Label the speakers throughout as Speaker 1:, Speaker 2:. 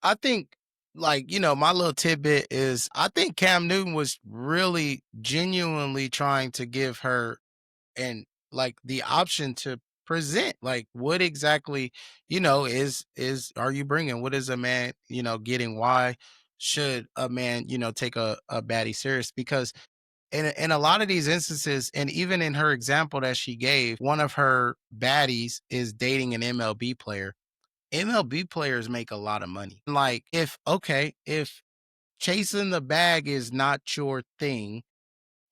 Speaker 1: I think, like, my little tidbit is I think Cam Newton was really genuinely trying to give her and like the option to present like what exactly is are you bringing, what is a man getting, why should a man take a baddie serious, because in a lot of these instances, and even in her example that she gave, one of her baddies is dating an MLB player. MLB players make a lot of money. Like, if chasing the bag is not your thing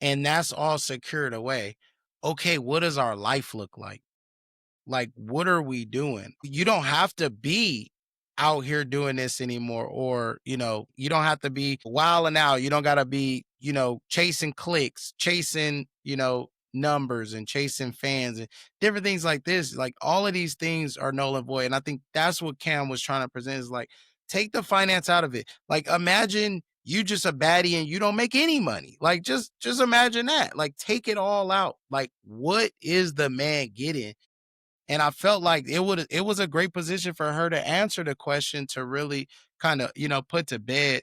Speaker 1: and that's all secured away, okay, what does our life look like? Like, what are we doing? You don't have to be out here doing this anymore, or, you don't have to be wilding out. You don't got to be, chasing clicks, chasing, numbers and chasing fans and different things like this. Like, all of these things are null and void. And I think that's what Cam was trying to present is like, take the finance out of it. Like, imagine you just a baddie and you don't make any money. Like, just imagine that. Like, take it all out. Like, what is the man getting? And I felt like it was a great position for her to answer the question, to really kind of, put to bed,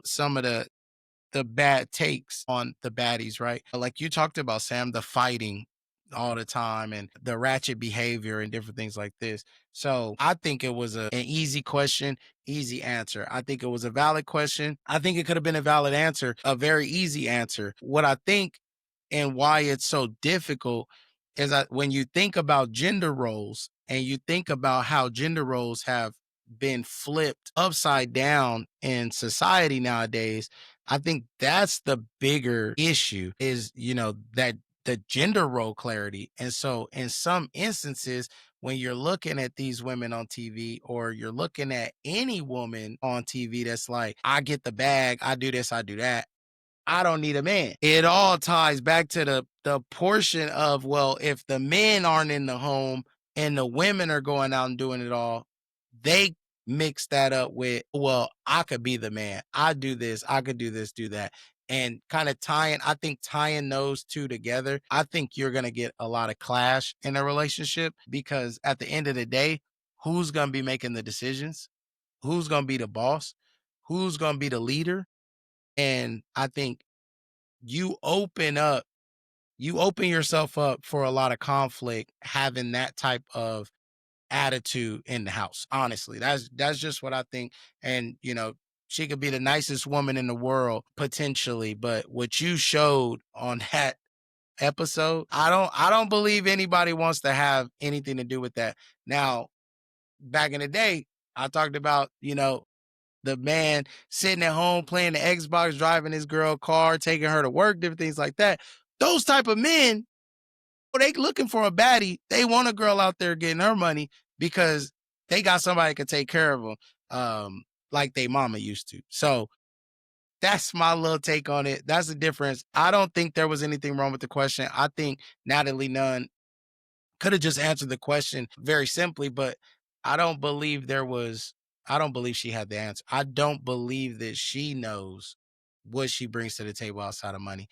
Speaker 1: some of the bad takes on the baddies, right? Like you talked about, Sam, the fighting all the time and the ratchet behavior and different things like this. So I think it was an easy question, easy answer. I think it was a valid question. I think it could have been a valid answer, a very easy answer. What I think and why it's so difficult is that when you think about gender roles and you think about how gender roles have been flipped upside down in society nowadays, I think that's the bigger issue is, that the gender role clarity. And so in some instances, when you're looking at these women on TV, or you're looking at any woman on TV that's like, I get the bag, I do this, I do that, I don't need a man. It all ties back to the portion of, well, if the men aren't in the home and the women are going out and doing it all, they mix that up with, well, I could be the man. I do this, I could do this, do that. And kind of tying those two together, I think you're going to get a lot of clash in a relationship, because at the end of the day, who's going to be making the decisions? Who's going to be the boss? Who's going to be the leader? And I think you open up you open yourself up for a lot of conflict having that type of attitude in the house. Honestly, that's just what I think. And she could be the nicest woman in the world potentially, but what you showed on that episode, I don't believe anybody wants to have anything to do with that. Now, back in the day, I talked about, the man sitting at home playing the Xbox, driving his girl car, taking her to work, different things like that. Those type of men, they looking for a baddie. They want a girl out there getting her money because they got somebody that can take care of them, like they mama used to. So that's my little take on it. That's the difference. I don't think there was anything wrong with the question. I think Natalie Nunn could have just answered the question very simply, but I don't believe there was, I don't believe she had the answer. I don't believe that she knows what she brings to the table outside of money.